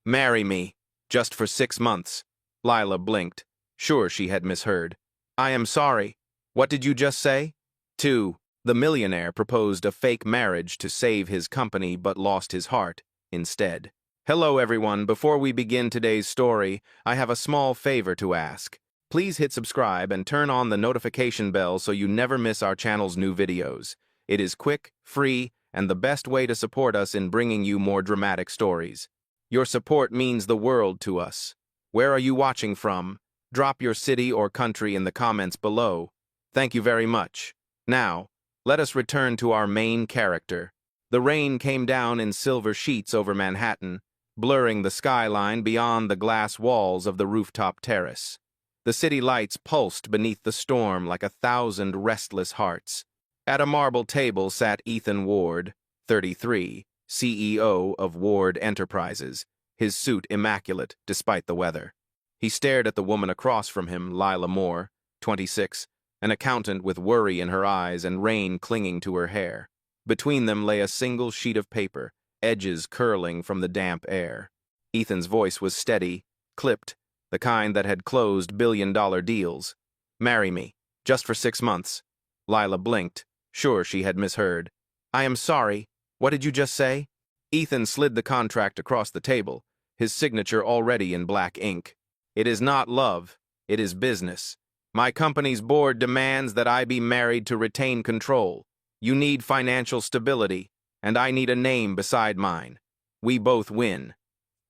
Marry me. Just for 6 months. Lila blinked. Sure she had misheard. I am sorry. What did you just say? 2. The millionaire proposed a fake marriage to save his company but lost his heart instead. Hello everyone, before we begin today's story, I have a small favor to ask. Please hit subscribe and turn on the notification bell so you never miss our channel's new videos. It is quick, free, and the best way to support us in bringing you more dramatic stories. Your support means the world to us. Where are you watching from? Drop your city or country in the comments below. Thank you very much. Now, let us return to our main character. The rain came down in silver sheets over Manhattan, blurring the skyline beyond the glass walls of the rooftop terrace. The city lights pulsed beneath the storm like 1,000 restless hearts. At a marble table sat Ethan Ward, 33, CEO of Ward Enterprises, his suit immaculate despite the weather. He stared at the woman across from him, Lila Moore, 26, an accountant with worry in her eyes and rain clinging to her hair. Between them lay a single sheet of paper, edges curling from the damp air. Ethan's voice was steady, clipped, the kind that had closed billion-dollar deals. Marry me, just for 6 months. Lila blinked, sure she had misheard. I am sorry. What did you just say? Ethan slid the contract across the table, his signature already in black ink. It is not love, it is business. My company's board demands that I be married to retain control. You need financial stability, and I need a name beside mine. We both win.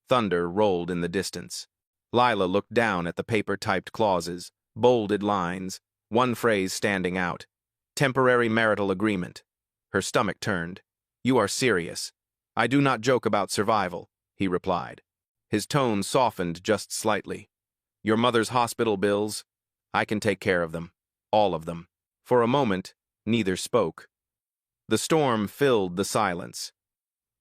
Thunder rolled in the distance. Lila looked down at the paper-typed clauses, bolded lines, one phrase standing out. Temporary marital agreement. Her stomach turned. You are serious. I do not joke about survival, he replied. His tone softened just slightly. Your mother's hospital bills? I can take care of them. All of them. For a moment, neither spoke. The storm filled the silence.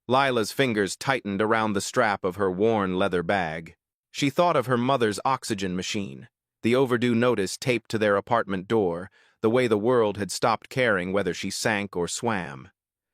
Lila's fingers tightened around the strap of her worn leather bag. She thought of her mother's oxygen machine, the overdue notice taped to their apartment door, the way the world had stopped caring whether she sank or swam.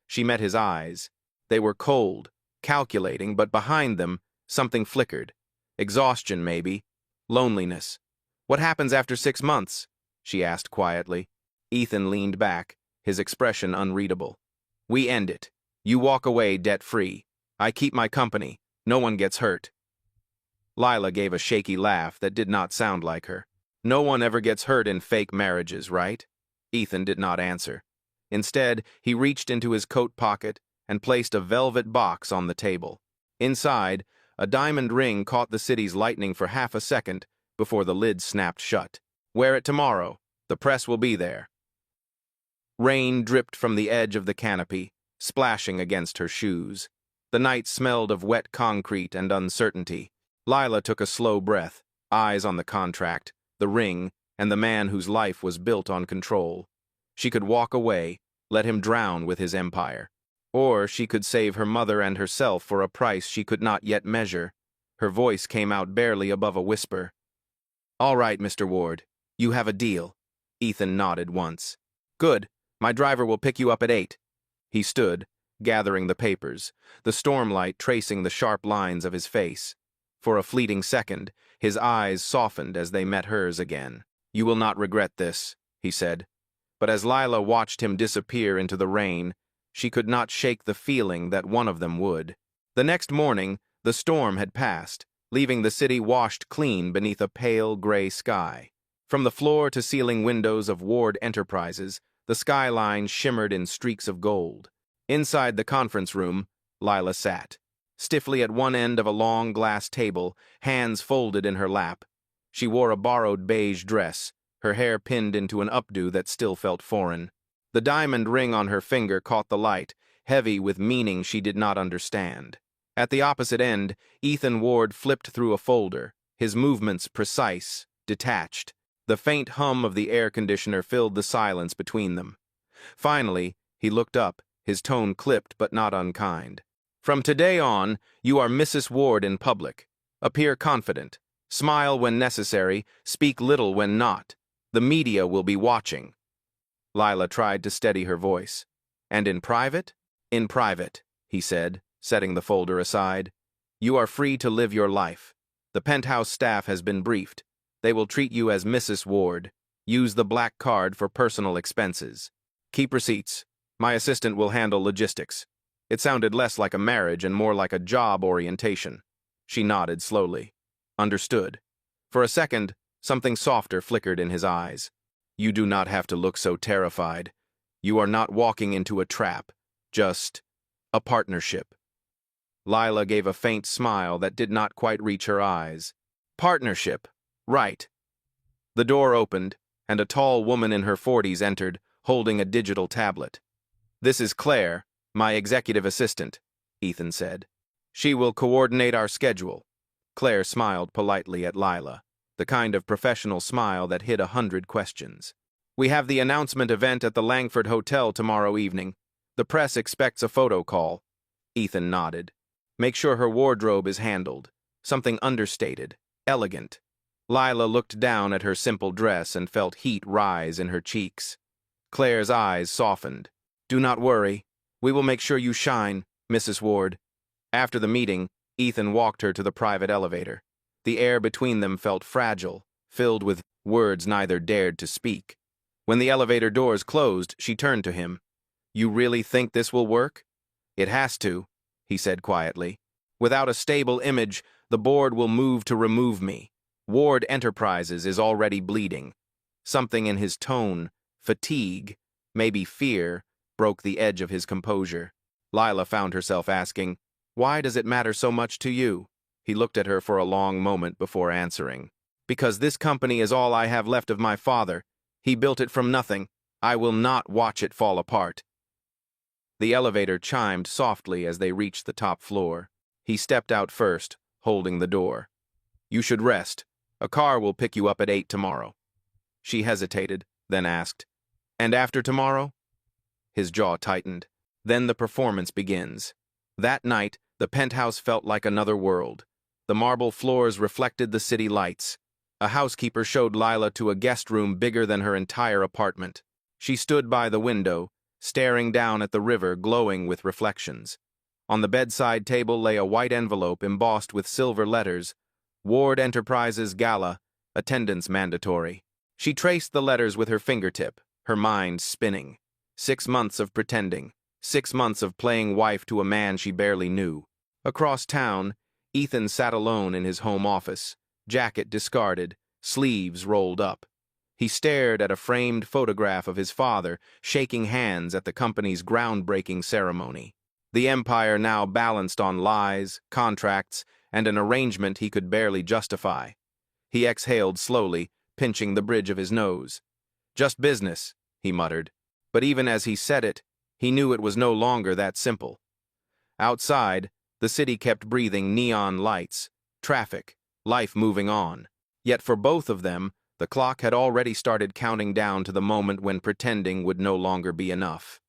She met his eyes. They were cold, calculating, but behind them, something flickered. Exhaustion, maybe. Loneliness. What happens after 6 months? She asked quietly. Ethan leaned back, his expression unreadable. We end it. You walk away debt-free. I keep my company. No one gets hurt. Lila gave a shaky laugh that did not sound like her. No one ever gets hurt in fake marriages, right? Ethan did not answer. Instead, he reached into his coat pocket and placed a velvet box on the table. Inside, a diamond ring caught the city's lightning for half a second before the lid snapped shut. Wear it tomorrow. The press will be there. Rain dripped from the edge of the canopy, splashing against her shoes. The night smelled of wet concrete and uncertainty. Lila took a slow breath, eyes on the contract, the ring, and the man whose life was built on control. She could walk away, let him drown with his empire. Or she could save her mother and herself for a price she could not yet measure. Her voice came out barely above a whisper. All right, Mr. Ward. You have a deal. Ethan nodded once. Good. My driver will pick you up at 8. He stood, gathering the papers, the stormlight tracing the sharp lines of his face. For a fleeting second, his eyes softened as they met hers again. You will not regret this, he said. But as Lila watched him disappear into the rain, she could not shake the feeling that one of them would. The next morning, the storm had passed, leaving the city washed clean beneath a pale gray sky. From the floor-to-ceiling windows of Ward Enterprises, the skyline shimmered in streaks of gold. Inside the conference room, Lila sat, stiffly at one end of a long glass table, hands folded in her lap. She wore a borrowed beige dress, her hair pinned into an updo that still felt foreign. The diamond ring on her finger caught the light, heavy with meaning she did not understand. At the opposite end, Ethan Ward flipped through a folder, his movements precise, detached. The faint hum of the air conditioner filled the silence between them. Finally, he looked up, his tone clipped but not unkind. From today on, you are Mrs. Ward in public. Appear confident. Smile when necessary, speak little when not. The media will be watching. Lila tried to steady her voice. And in private? In private, he said, setting the folder aside. You are free to live your life. The penthouse staff has been briefed. They will treat you as Mrs. Ward. Use the black card for personal expenses. Keep receipts. My assistant will handle logistics." It sounded less like a marriage and more like a job orientation. She nodded slowly. Understood. For a second, something softer flickered in his eyes. "You do not have to look so terrified. You are not walking into a trap. Just a partnership." Lila gave a faint smile that did not quite reach her eyes. "Partnership. Right." The door opened, and a tall woman in her 40s entered, holding a digital tablet. "This is Claire, my executive assistant," Ethan said. "She will coordinate our schedule." Claire smiled politely at Lila, the kind of professional smile that hid 100 questions. "We have the announcement event at the Langford Hotel tomorrow evening. The press expects a photo call." Ethan nodded. "Make sure her wardrobe is handled. Something understated, elegant." Lila looked down at her simple dress and felt heat rise in her cheeks. Claire's eyes softened. "Do not worry. We will make sure you shine, Mrs. Ward." After the meeting, Ethan walked her to the private elevator. The air between them felt fragile, filled with words neither dared to speak. When the elevator doors closed, she turned to him. "You really think this will work?" "It has to," he said quietly. "Without a stable image, the board will move to remove me. Ward Enterprises is already bleeding." Something in his tone, fatigue, maybe fear, broke the edge of his composure. Lila found herself asking, "Why does it matter so much to you?" He looked at her for a long moment before answering. "Because this company is all I have left of my father. He built it from nothing. I will not watch it fall apart." The elevator chimed softly as they reached the top floor. He stepped out first, holding the door. "You should rest. A car will pick you up at 8 tomorrow." She hesitated, then asked, "And after tomorrow?" His jaw tightened. "Then the performance begins." That night, the penthouse felt like another world. The marble floors reflected the city lights. A housekeeper showed Lila to a guest room bigger than her entire apartment. She stood by the window, staring down at the river glowing with reflections. On the bedside table lay a white envelope embossed with silver letters, "Ward Enterprises Gala, attendance mandatory." She traced the letters with her fingertip, her mind spinning. 6 months of pretending. 6 months of playing wife to a man she barely knew. Across town, Ethan sat alone in his home office, jacket discarded, sleeves rolled up. He stared at a framed photograph of his father, shaking hands at the company's groundbreaking ceremony. The empire now balanced on lies, contracts, and an arrangement he could barely justify. He exhaled slowly, pinching the bridge of his nose. "Just business," he muttered. But even as he said it, he knew it was no longer that simple. Outside, the city kept breathing neon lights, traffic, life moving on. Yet for both of them, the clock had already started counting down to the moment when pretending would no longer be enough.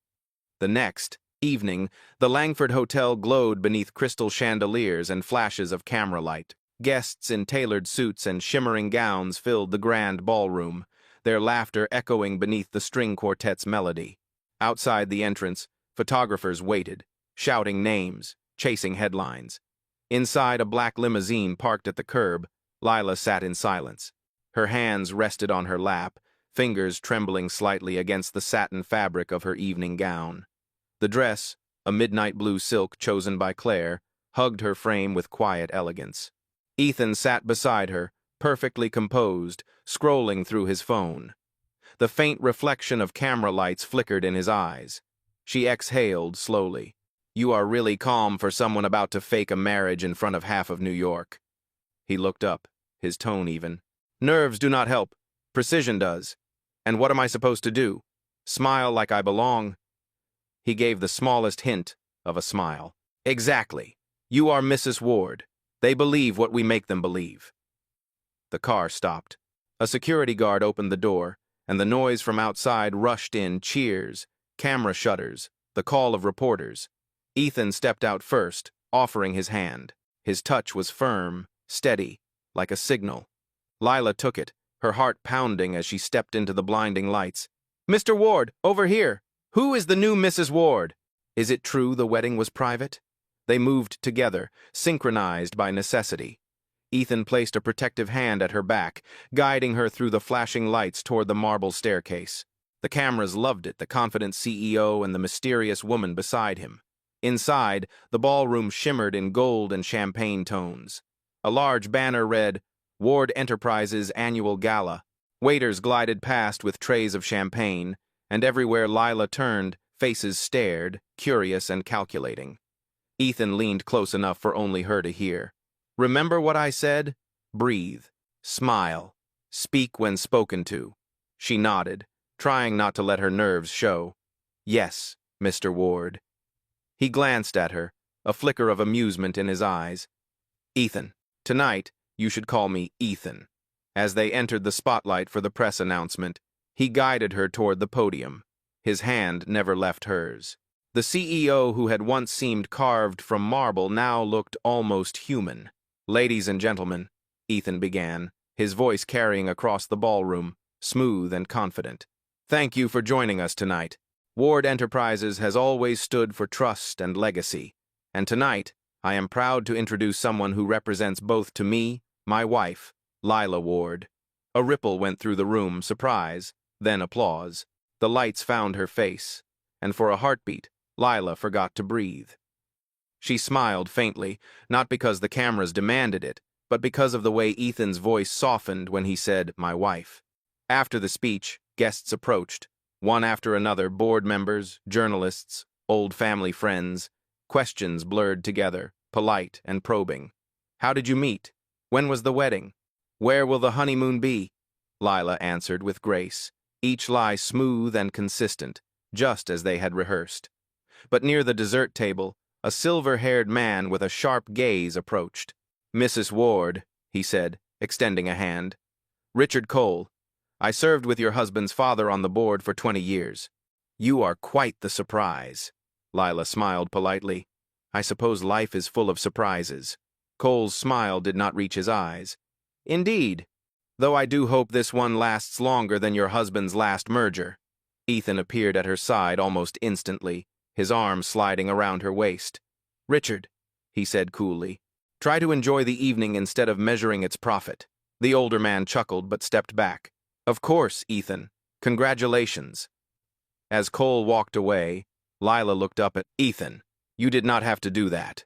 The next evening, the Langford Hotel glowed beneath crystal chandeliers and flashes of camera light. Guests in tailored suits and shimmering gowns filled the grand ballroom, their laughter echoing beneath the string quartet's melody. Outside the entrance, photographers waited, shouting names, chasing headlines. Inside a black limousine parked at the curb, Lila sat in silence. Her hands rested on her lap, fingers trembling slightly against the satin fabric of her evening gown. The dress, a midnight blue silk chosen by Claire, hugged her frame with quiet elegance. Ethan sat beside her, perfectly composed, scrolling through his phone. The faint reflection of camera lights flickered in his eyes. She exhaled slowly. "You are really calm for someone about to fake a marriage in front of half of New York." He looked up, his tone even. "Nerves do not help. Precision does. And what am I supposed to do? Smile like I belong?" He gave the smallest hint of a smile. "Exactly. You are Mrs. Ward. They believe what we make them believe." The car stopped. A security guard opened the door, and the noise from outside rushed in: cheers, camera shutters, the call of reporters. Ethan stepped out first, offering his hand. His touch was firm, steady, like a signal. Lila took it, her heart pounding as she stepped into the blinding lights. "Mr. Ward, over here! Who is the new Mrs. Ward?" Is it true the wedding was private? They moved together, synchronized by necessity. Ethan placed a protective hand at her back, guiding her through the flashing lights toward the marble staircase. The cameras loved it, the confident CEO and the mysterious woman beside him. Inside, the ballroom shimmered in gold and champagne tones. A large banner read, "Ward Enterprises Annual Gala." Waiters glided past with trays of champagne, and everywhere Lila turned, faces stared, curious and calculating. Ethan leaned close enough for only her to hear. "Remember what I said? Breathe. Smile. Speak when spoken to." She nodded, trying not to let her nerves show. "Yes, Mr. Ward." He glanced at her, a flicker of amusement in his eyes. "Ethan. Tonight, you should call me Ethan." As they entered the spotlight for the press announcement, he guided her toward the podium. His hand never left hers. The CEO, who had once seemed carved from marble, now looked almost human. "Ladies and gentlemen," Ethan began, his voice carrying across the ballroom, smooth and confident. "Thank you for joining us tonight. Ward Enterprises has always stood for trust and legacy, and tonight I am proud to introduce someone who represents both to me, my wife, Lila Ward." A ripple went through the room, surprise, then applause. The lights found her face, and for a heartbeat, Lila forgot to breathe. She smiled faintly, not because the cameras demanded it, but because of the way Ethan's voice softened when he said, "my wife." After the speech, guests approached, one after another, board members, journalists, old family friends. Questions blurred together, polite and probing. "How did you meet? When was the wedding? Where will the honeymoon be?" Lila answered with grace, each lie smooth and consistent, just as they had rehearsed. But near the dessert table, a silver-haired man with a sharp gaze approached. "Mrs. Ward," he said, extending a hand. "Richard Cole. I served with your husband's father on the board for 20 years. You are quite the surprise." Lila smiled politely. "I suppose life is full of surprises." Cole's smile did not reach his eyes. "Indeed, though I do hope this one lasts longer than your husband's last merger." Ethan appeared at her side almost instantly, his arm sliding around her waist. "Richard," he said coolly, "try to enjoy the evening instead of measuring its profit." The older man chuckled but stepped back. "Of course, Ethan. Congratulations." As Cole walked away, Lila looked up at Ethan. "You did not have to do that."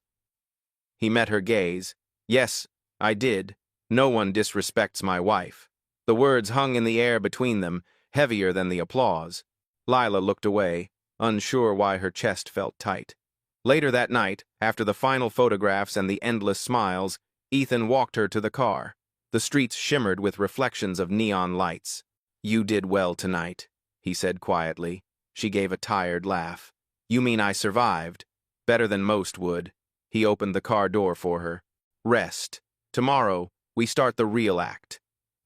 He met her gaze. "Yes, I did. No one disrespects my wife." The words hung in the air between them, heavier than the applause. Lila looked away, unsure why her chest felt tight. Later that night, after the final photographs and the endless smiles, Ethan walked her to the car. The streets shimmered with reflections of neon lights. "You did well tonight," he said quietly. She gave a tired laugh. "You mean I survived? Better than most would." He opened the car door for her. "Rest. Tomorrow, we start the real act."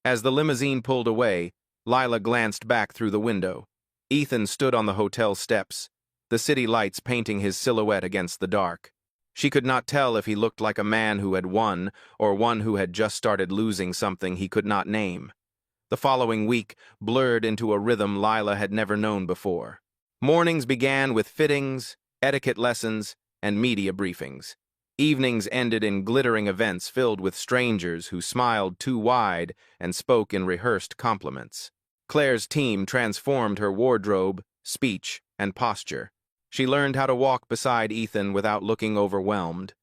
As the limousine pulled away, Lila glanced back through the window. Ethan stood on the hotel steps, the city lights painting his silhouette against the dark. She could not tell if he looked like a man who had won or one who had just started losing something he could not name. The following week blurred into a rhythm Lila had never known before. Mornings began with fittings, etiquette lessons, and media briefings. Evenings ended in glittering events filled with strangers who smiled too wide and spoke in rehearsed compliments. Claire's team transformed her wardrobe, speech, and posture. She learned how to walk beside Ethan without looking overwhelmed,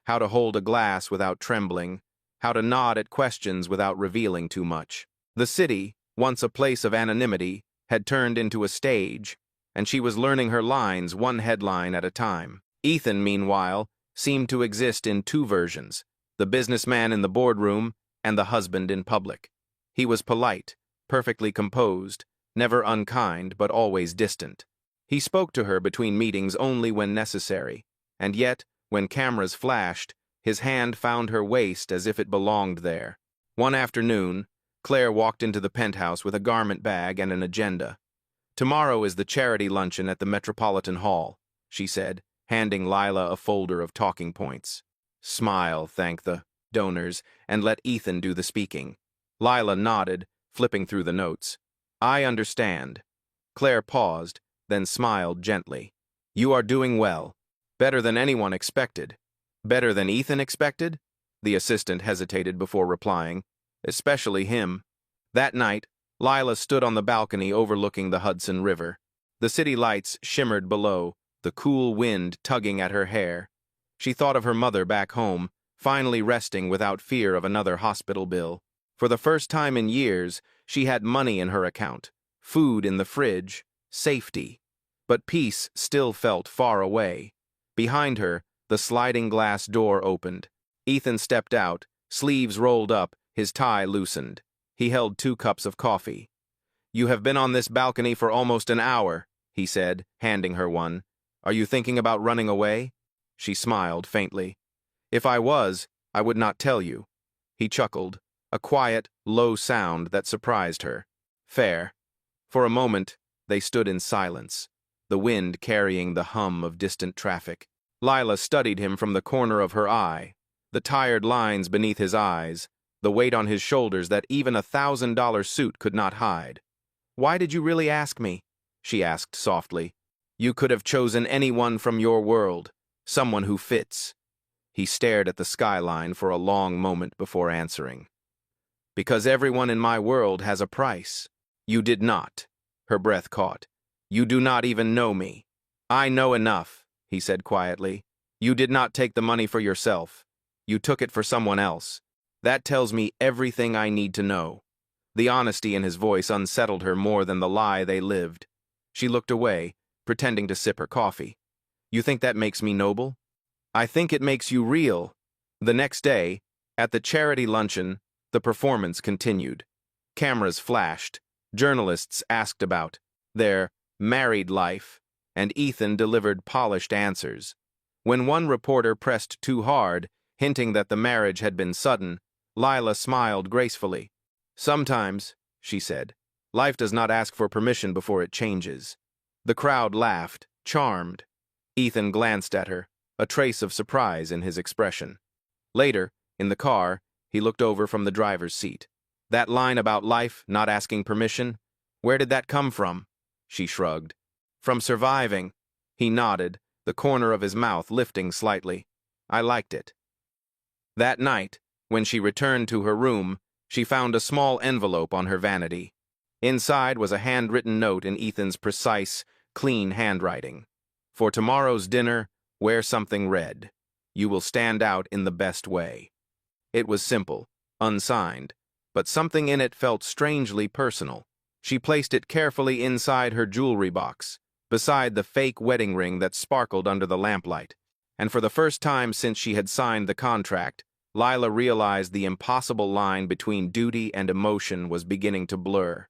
how to hold a glass without trembling, how to nod at questions without revealing too much. The city, once a place of anonymity, had turned into a stage, and she was learning her lines one headline at a time. Ethan, meanwhile, seemed to exist in two versions, the businessman in the boardroom and the husband in public. He was polite, perfectly composed, never unkind but always distant. He spoke to her between meetings only when necessary, and yet, when cameras flashed, his hand found her waist as if it belonged there. One afternoon, Claire walked into the penthouse with a garment bag and an agenda. "Tomorrow is the charity luncheon at the Metropolitan Hall," she said, handing Lila a folder of talking points. "Smile, thank the donors, and let Ethan do the speaking." Lila nodded, flipping through the notes. "I understand." Claire paused, then smiled gently. "You are doing well. Better than anyone expected. Better than Ethan expected? The assistant hesitated before replying. Especially him. That night, Lila stood on the balcony overlooking the Hudson River. The city lights shimmered below, the cool wind tugging at her hair. She thought of her mother back home, finally resting without fear of another hospital bill. For the first time in years, she had money in her account, food in the fridge, safety. But peace still felt far away. Behind her, the sliding glass door opened. Ethan stepped out, sleeves rolled up, his tie loosened. He held 2 cups of coffee. "You have been on this balcony for almost an hour," he said, handing her one. "Are you thinking about running away?" She smiled faintly. "If I was, I would not tell you." He chuckled, a quiet, low sound that surprised her. "Fair." For a moment, they stood in silence, the wind carrying the hum of distant traffic. Lila studied him from the corner of her eye, the tired lines beneath his eyes, the weight on his shoulders that even a $1,000 suit could not hide. "Why did you really ask me?" she asked softly. "You could have chosen anyone from your world, someone who fits." He stared at the skyline for a long moment before answering. "Because everyone in my world has a price." "You did not." Her breath caught. "You do not even know me." "I know enough," he said quietly. "You did not take the money for yourself. You took it for someone else. That tells me everything I need to know." The honesty in his voice unsettled her more than the lie they lived. She looked away, pretending to sip her coffee. "You think that makes me noble?" "I think it makes you real." The next day, at the charity luncheon, the performance continued. Cameras flashed, journalists asked about their married life, and Ethan delivered polished answers. When one reporter pressed too hard, hinting that the marriage had been sudden, Lila smiled gracefully. "Sometimes," she said, "life does not ask for permission before it changes." The crowd laughed, charmed. Ethan glanced at her, a trace of surprise in his expression. Later, in the car, he looked over from the driver's seat. "That line about life not asking permission, where did that come from?" She shrugged. "From surviving." He nodded, the corner of his mouth lifting slightly. "I liked it." That night, when she returned to her room, she found a small envelope on her vanity. Inside was a handwritten note in Ethan's precise, clean handwriting. "For tomorrow's dinner, wear something red. You will stand out in the best way." It was simple, unsigned, but something in it felt strangely personal. She placed it carefully inside her jewelry box, beside the fake wedding ring that sparkled under the lamplight. And for the first time since she had signed the contract, Lila realized the impossible line between duty and emotion was beginning to blur.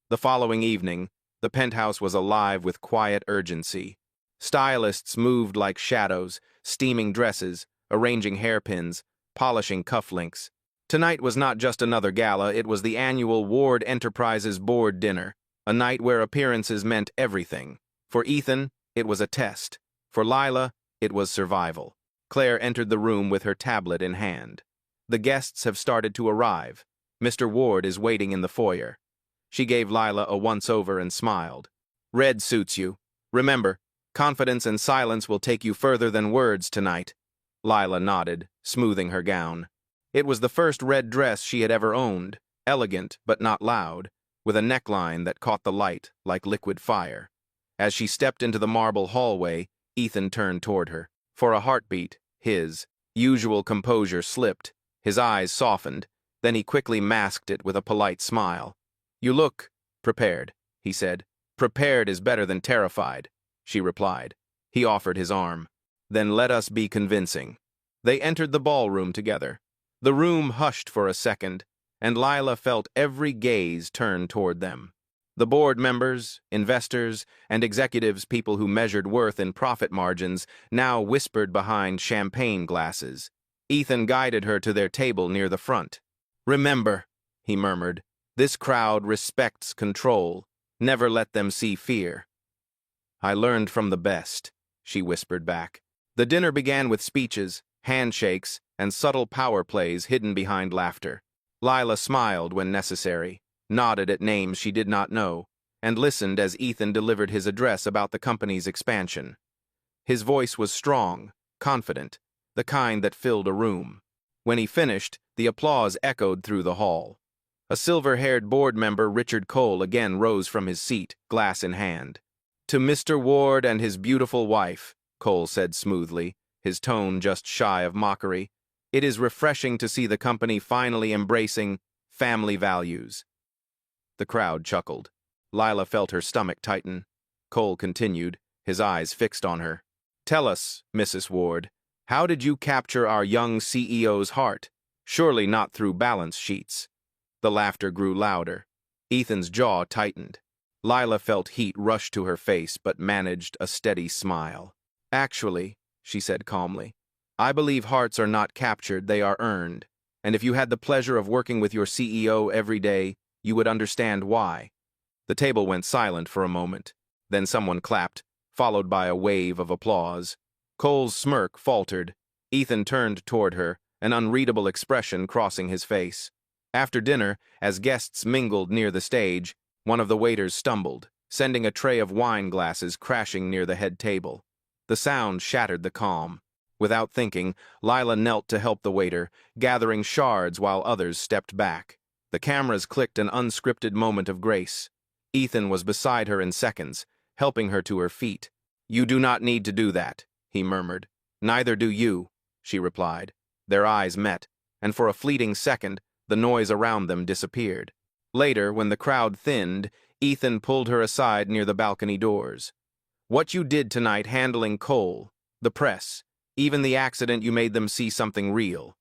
The following evening, the penthouse was alive with quiet urgency. Stylists moved like shadows, steaming dresses, arranging hairpins, polishing cufflinks. Tonight was not just another gala, it was the annual Ward Enterprises board dinner, a night where appearances meant everything. For Ethan, it was a test. For Lila, it was survival. Claire entered the room with her tablet in hand. "The guests have started to arrive. Mr. Ward is waiting in the foyer." She gave Lila a once-over and smiled. "Red suits you. Remember, confidence and silence will take you further than words tonight." Lila nodded, smoothing her gown. It was the first red dress she had ever owned, elegant but not loud, with a neckline that caught the light like liquid fire. As she stepped into the marble hallway, Ethan turned toward her. For a heartbeat, his usual composure slipped, his eyes softened, then he quickly masked it with a polite smile. "You look prepared," he said. "Prepared is better than terrified," she replied. He offered his arm. "Then let us be convincing." They entered the ballroom together. The room hushed for a second, and Lila felt every gaze turn toward them. The board members, investors, and executives, people who measured worth in profit margins, now whispered behind champagne glasses. Ethan guided her to their table near the front. "Remember," he murmured, "this crowd respects control. Never let them see fear." "I learned from the best," she whispered back. The dinner began with speeches, handshakes, and subtle power plays hidden behind laughter. Lila smiled when necessary, nodded at names she did not know, and listened as Ethan delivered his address about the company's expansion. His voice was strong, confident, the kind that filled a room. When he finished, the applause echoed through the hall. A silver-haired board member, Richard Cole, again rose from his seat, glass in hand. "To Mr. Ward and his beautiful wife," Cole said smoothly, his tone just shy of mockery, "it is refreshing to see the company finally embracing family values." The crowd chuckled. Lila felt her stomach tighten. Cole continued, his eyes fixed on her. "Tell us, Mrs. Ward, how did you capture our young CEO's heart? Surely not through balance sheets." The laughter grew louder. Ethan's jaw tightened. Lila felt heat rush to her face but managed a steady smile. "Actually," she said calmly, "I believe hearts are not captured, they are earned. And if you had the pleasure of working with your CEO every day, you would understand why." The table went silent for a moment. Then someone clapped, followed by a wave of applause. Cole's smirk faltered. Ethan turned toward her, an unreadable expression crossing his face. After dinner, as guests mingled near the stage, one of the waiters stumbled, sending a tray of wine glasses crashing near the head table. The sound shattered the calm. Without thinking, Lila knelt to help the waiter, gathering shards while others stepped back. The cameras clicked an unscripted moment of grace. Ethan was beside her in seconds, helping her to her feet. "You do not need to do that," he murmured. "Neither do you," she replied. Their eyes met, and for a fleeting second, the noise around them disappeared. Later, when the crowd thinned, Ethan pulled her aside near the balcony doors. "What you did tonight handling Cole, the press, even the accident you made them see something real."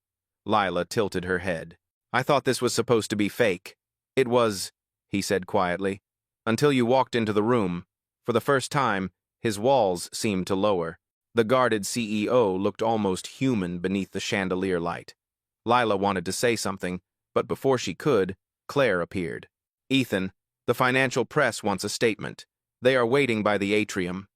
Lila tilted her head. "I thought this was supposed to be fake." "It was," he said quietly, "until you walked into the room." For the first time, his walls seemed to lower. The guarded CEO looked almost human beneath the chandelier light. Lila wanted to say something, but before she could, Claire appeared. "Ethan, the financial press wants a statement. They are waiting by the atrium."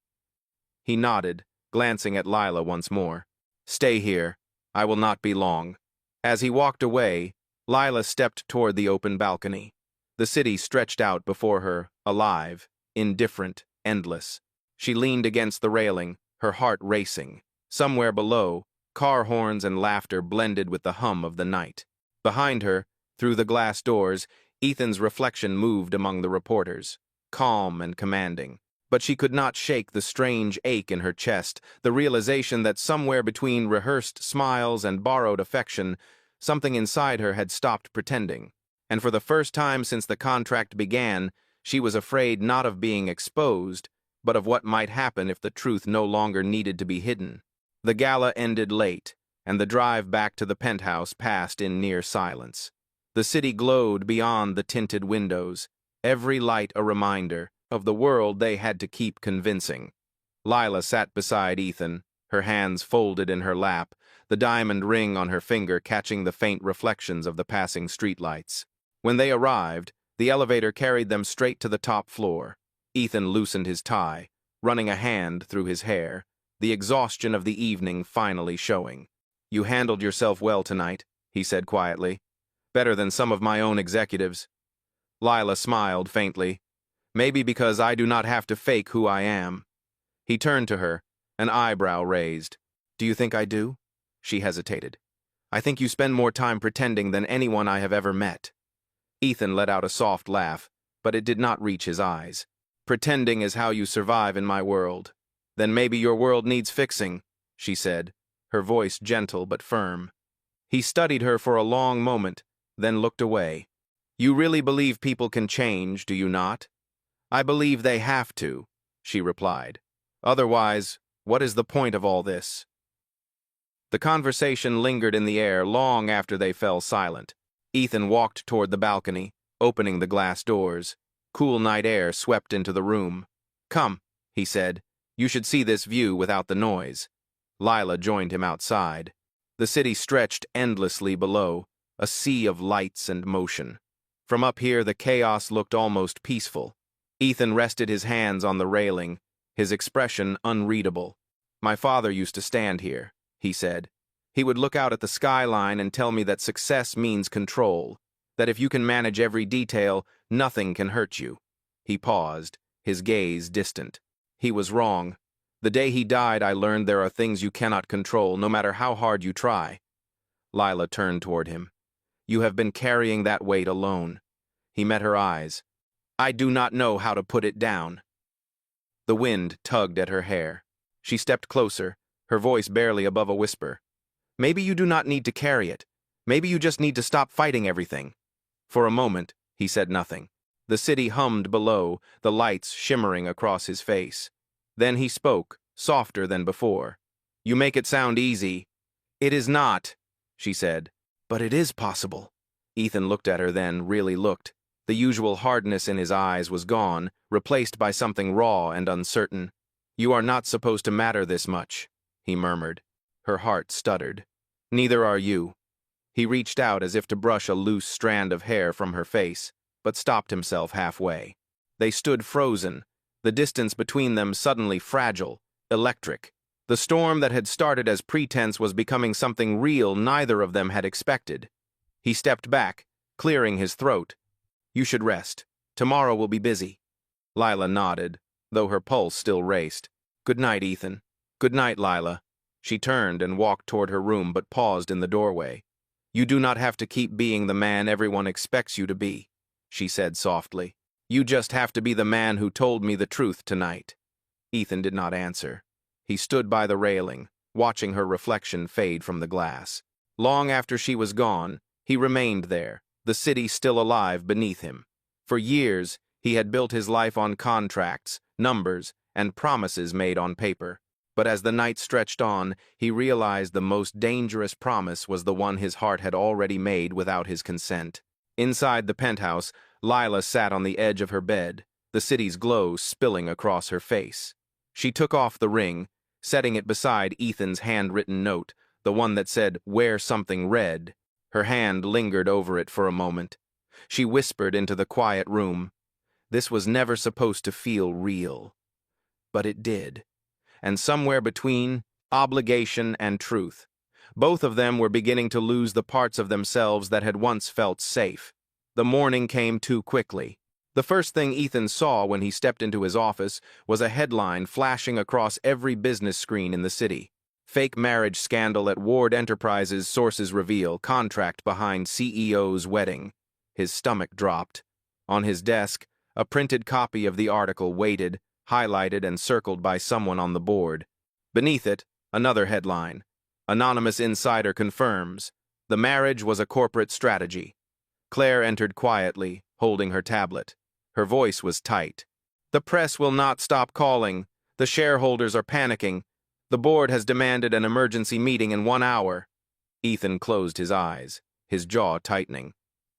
He nodded, glancing at Lila once more. "Stay here. I will not be long." As he walked away, Lila stepped toward the open balcony. The city stretched out before her, alive, indifferent, endless. She leaned against the railing, her heart racing. Somewhere below, car horns and laughter blended with the hum of the night. Behind her, through the glass doors, Ethan's reflection moved among the reporters, calm and commanding. But she could not shake the strange ache in her chest, the realization that somewhere between rehearsed smiles and borrowed affection, something inside her had stopped pretending. And for the first time since the contract began, she was afraid not of being exposed, but of what might happen if the truth no longer needed to be hidden. The gala ended late, and the drive back to the penthouse passed in near silence. The city glowed beyond the tinted windows, every light a reminder of the world they had to keep convincing. Lila sat beside Ethan, her hands folded in her lap, the diamond ring on her finger catching the faint reflections of the passing streetlights. When they arrived, the elevator carried them straight to the top floor. Ethan loosened his tie, running a hand through his hair, the exhaustion of the evening finally showing. "You handled yourself well tonight," he said quietly. "Better than some of my own executives." Lila smiled faintly. "Maybe because I do not have to fake who I am." He turned to her, an eyebrow raised. "Do you think I do?" She hesitated. "I think you spend more time pretending than anyone I have ever met." Ethan let out a soft laugh, but it did not reach his eyes. "Pretending is how you survive in my world. Then maybe your world needs fixing," she said, her voice gentle but firm. He studied her for a long moment, then looked away. "You really believe people can change, do you not?" "I believe they have to," she replied. "Otherwise, what is the point of all this?" The conversation lingered in the air long after they fell silent. Ethan walked toward the balcony, opening the glass doors. Cool night air swept into the room. "Come," he said. "You should see this view without the noise." Lila joined him outside. The city stretched endlessly below, a sea of lights and motion. From up here, the chaos looked almost peaceful. Ethan rested his hands on the railing, his expression unreadable. "My father used to stand here," he said. "He would look out at the skyline and tell me that success means control, that if you can manage every detail, nothing can hurt you." He paused, his gaze distant. He was wrong. The day he died, I learned there are things you cannot control, no matter how hard you try. Lila turned toward him. You have been carrying that weight alone. He met her eyes. I do not know how to put it down. The wind tugged at her hair. She stepped closer, her voice barely above a whisper. Maybe you do not need to carry it. Maybe you just need to stop fighting everything. For a moment, he said nothing. The city hummed below, the lights shimmering across his face. Then he spoke, softer than before. You make it sound easy. It is not, she said. But it is possible. Ethan looked at her then, really looked. The usual hardness in his eyes was gone, replaced by something raw and uncertain. You are not supposed to matter this much, he murmured. Her heart stuttered. Neither are you. He reached out as if to brush a loose strand of hair from her face, but stopped himself halfway. They stood frozen, the distance between them suddenly fragile, electric. The storm that had started as pretense was becoming something real neither of them had expected. He stepped back, clearing his throat. You should rest. Tomorrow will be busy. Lila nodded, though her pulse still raced. Good night, Ethan. Good night, Lila. She turned and walked toward her room but paused in the doorway. You do not have to keep being the man everyone expects you to be, she said softly. You just have to be the man who told me the truth tonight. Ethan did not answer. He stood by the railing, watching her reflection fade from the glass. Long after she was gone, he remained there, the city still alive beneath him. For years, he had built his life on contracts, numbers, and promises made on paper. But as the night stretched on, he realized the most dangerous promise was the one his heart had already made without his consent. Inside the penthouse, Lila sat on the edge of her bed, the city's glow spilling across her face. She took off the ring, setting it beside Ethan's handwritten note, the one that said, "Wear something red." Her hand lingered over it for a moment. She whispered into the quiet room. This was never supposed to feel real. But it did. And somewhere between obligation and truth, both of them were beginning to lose the parts of themselves that had once felt safe. The morning came too quickly. The first thing Ethan saw when he stepped into his office was a headline flashing across every business screen in the city. Fake marriage scandal at Ward Enterprises, sources reveal, contract behind CEO's wedding. His stomach dropped. On his desk, a printed copy of the article waited, highlighted and circled by someone on the board. Beneath it, another headline. Anonymous insider confirms. The marriage was a corporate strategy. Claire entered quietly, holding her tablet. Her voice was tight. The press will not stop calling. The shareholders are panicking. The board has demanded an emergency meeting in 1 hour. Ethan closed his eyes, his jaw tightening.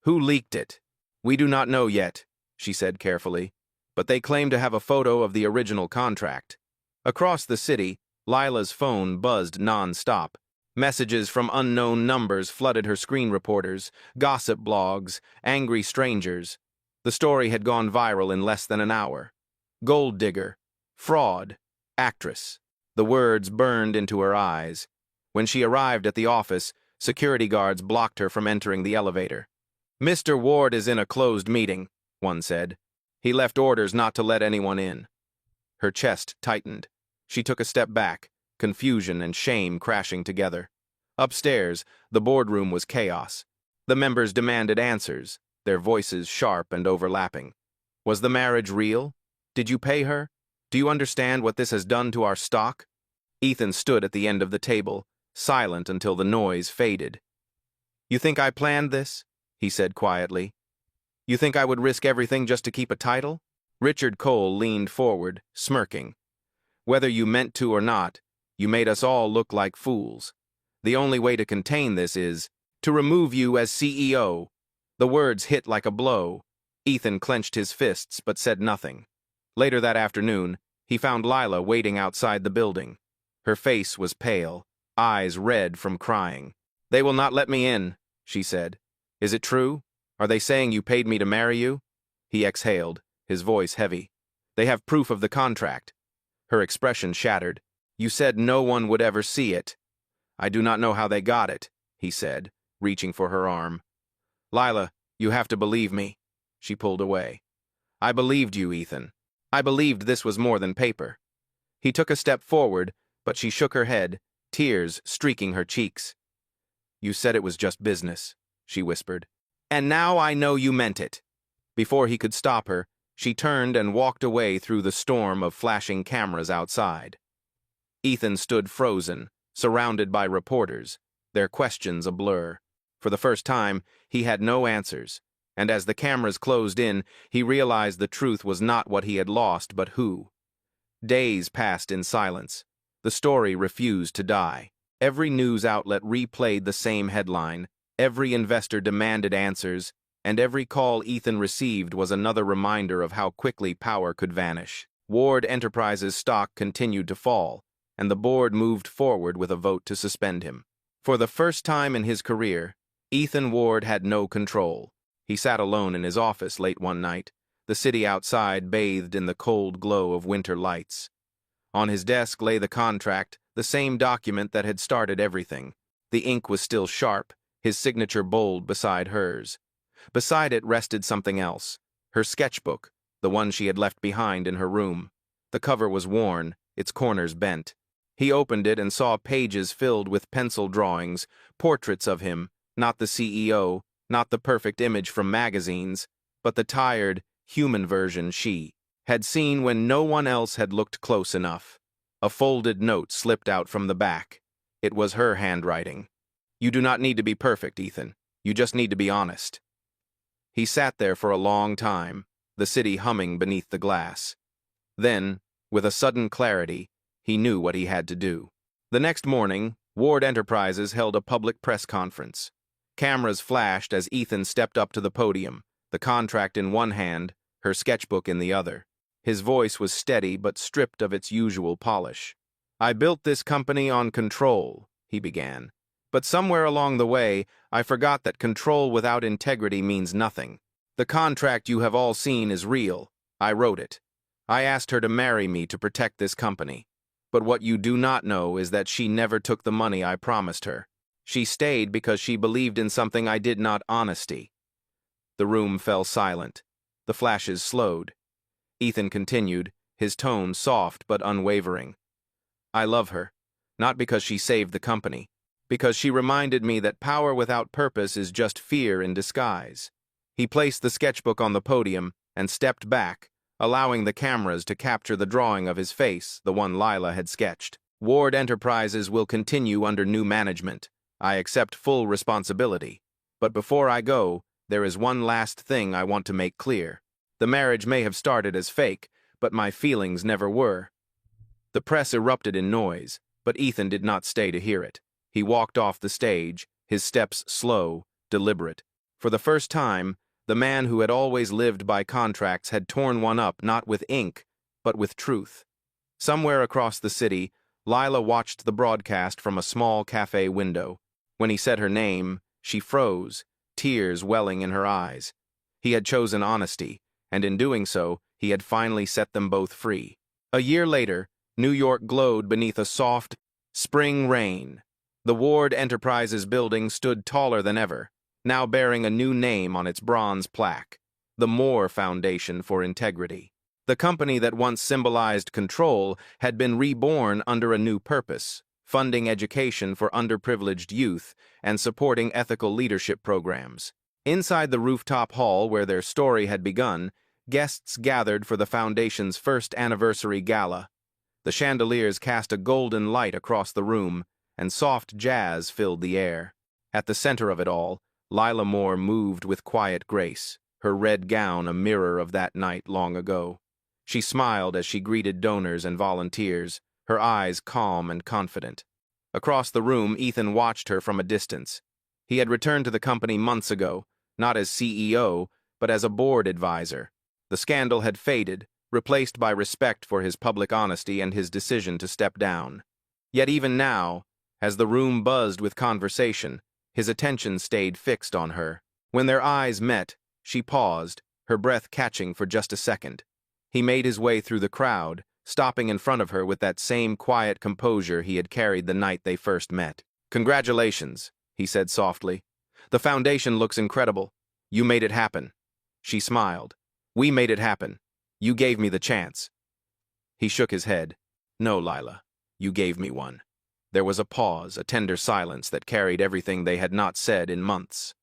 Who leaked it? We do not know yet, she said carefully, but they claim to have a photo of the original contract. Across the city, Lila's phone buzzed non-stop. Messages from unknown numbers flooded her screen reporters, gossip blogs, angry strangers. The story had gone viral in less than an hour. Gold digger, fraud, actress. The words burned into her eyes. When she arrived at the office, security guards blocked her from entering the elevator. Mr. Ward is in a closed meeting, one said. He left orders not to let anyone in. Her chest tightened. She took a step back, confusion and shame crashing together. Upstairs, the boardroom was chaos. The members demanded answers, their voices sharp and overlapping. Was the marriage real? Did you pay her? Do you understand what this has done to our stock? Ethan stood at the end of the table, silent until the noise faded. You think I planned this? He said quietly. You think I would risk everything just to keep a title? Richard Cole leaned forward, smirking. Whether you meant to or not, you made us all look like fools. The only way to contain this is to remove you as CEO. The words hit like a blow. Ethan clenched his fists but said nothing. Later that afternoon, he found Lila waiting outside the building. Her face was pale, eyes red from crying. They will not let me in, she said. Is it true? Are they saying you paid me to marry you? He exhaled, his voice heavy. They have proof of the contract. Her expression shattered. You said no one would ever see it. I do not know how they got it, he said, reaching for her arm. Lila, you have to believe me. She pulled away. I believed you, Ethan. I believed this was more than paper. He took a step forward, but she shook her head, tears streaking her cheeks. "You said it was just business," she whispered. "And now I know you meant it." Before he could stop her, she turned and walked away through the storm of flashing cameras outside. Ethan stood frozen, surrounded by reporters, their questions a blur. For the first time, he had no answers, and as the cameras closed in, he realized the truth was not what he had lost, but who. Days passed in silence. The story refused to die. Every news outlet replayed the same headline, every investor demanded answers, and every call Ethan received was another reminder of how quickly power could vanish. Ward Enterprises' stock continued to fall, and the board moved forward with a vote to suspend him. For the first time in his career, Ethan Ward had no control. He sat alone in his office late one night, the city outside bathed in the cold glow of winter lights. On his desk lay the contract, the same document that had started everything. The ink was still sharp, his signature bold beside hers. Beside it rested something else, her sketchbook, the one she had left behind in her room. The cover was worn, its corners bent. He opened it and saw pages filled with pencil drawings, portraits of him, not the CEO, not the perfect image from magazines, but the tired, human version she had seen when no one else had looked close enough. A folded note slipped out from the back. It was her handwriting. "You do not need to be perfect, Ethan. You just need to be honest." He sat there for a long time, the city humming beneath the glass. Then, with a sudden clarity, he knew what he had to do. The next morning, Ward Enterprises held a public press conference. Cameras flashed as Ethan stepped up to the podium, the contract in one hand, her sketchbook in the other. His voice was steady but stripped of its usual polish. "I built this company on control," he began. "But somewhere along the way, I forgot that control without integrity means nothing. The contract you have all seen is real. I wrote it. I asked her to marry me to protect this company. But what you do not know is that she never took the money I promised her. She stayed because she believed in something I did not, honesty." The room fell silent. The flashes slowed. Ethan continued, his tone soft but unwavering. "I love her, not because she saved the company, because she reminded me that power without purpose is just fear in disguise." He placed the sketchbook on the podium and stepped back, allowing the cameras to capture the drawing of his face, the one Lila had sketched. "Ward Enterprises will continue under new management. I accept full responsibility. But before I go, there is one last thing I want to make clear. The marriage may have started as fake, but my feelings never were." The press erupted in noise, but Ethan did not stay to hear it. He walked off the stage, his steps slow, deliberate. For the first time, the man who had always lived by contracts had torn one up not with ink, but with truth. Somewhere across the city, Lila watched the broadcast from a small cafe window. When he said her name, she froze, tears welling in her eyes. He had chosen honesty, and in doing so, he had finally set them both free. A year later, New York glowed beneath a soft, spring rain. The Ward Enterprises building stood taller than ever, now bearing a new name on its bronze plaque, the Moore Foundation for Integrity. The company that once symbolized control had been reborn under a new purpose, funding education for underprivileged youth and supporting ethical leadership programs. Inside the rooftop hall where their story had begun, guests gathered for the foundation's first anniversary gala. The chandeliers cast a golden light across the room, and soft jazz filled the air. At the center of it all, Lila Moore moved with quiet grace, her red gown a mirror of that night long ago. She smiled as she greeted donors and volunteers, her eyes calm and confident. Across the room, Ethan watched her from a distance. He had returned to the company months ago, not as CEO, but as a board advisor. The scandal had faded, replaced by respect for his public honesty and his decision to step down. Yet even now, as the room buzzed with conversation, his attention stayed fixed on her. When their eyes met, she paused, her breath catching for just a second. He made his way through the crowd, stopping in front of her with that same quiet composure he had carried the night they first met. "Congratulations," he said softly. "The foundation looks incredible. You made it happen." She smiled. "We made it happen. You gave me the chance." He shook his head. No, Lila, you gave me one. There was a pause, a tender silence that carried everything they had not said in months.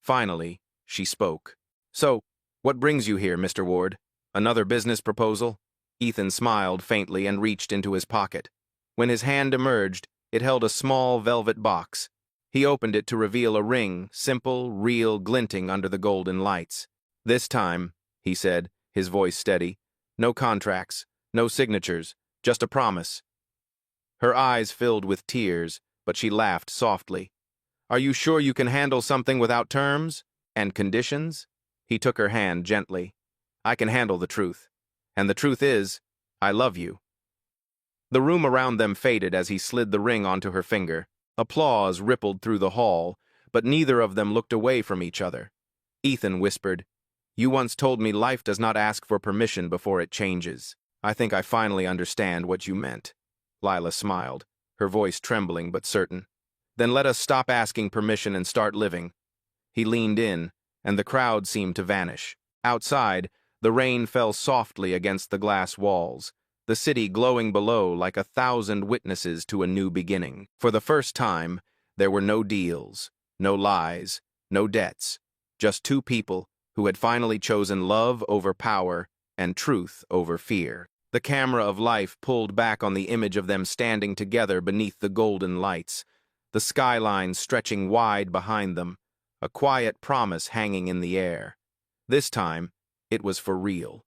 Finally, she spoke. So, what brings you here, Mr. Ward? Another business proposal? Ethan smiled faintly and reached into his pocket. When his hand emerged, it held a small velvet box. He opened it to reveal a ring, simple, real, glinting under the golden lights. This time, he said, his voice steady, no contracts, no signatures, just a promise. Her eyes filled with tears, but she laughed softly. Are you sure you can handle something without terms and conditions? He took her hand gently. I can handle the truth. And the truth is, I love you. The room around them faded as he slid the ring onto her finger. Applause rippled through the hall, but neither of them looked away from each other. Ethan whispered, You once told me life does not ask for permission before it changes. I think I finally understand what you meant. Lila smiled, her voice trembling but certain. Then let us stop asking permission and start living. He leaned in, and the crowd seemed to vanish. Outside, the rain fell softly against the glass walls, the city glowing below like 1,000 witnesses to a new beginning. For the first time, there were no deals, no lies, no debts, just two people who had finally chosen love over power and truth over fear. The camera of life pulled back on the image of them standing together beneath the golden lights, the skyline stretching wide behind them, a quiet promise hanging in the air. This time, it was for real.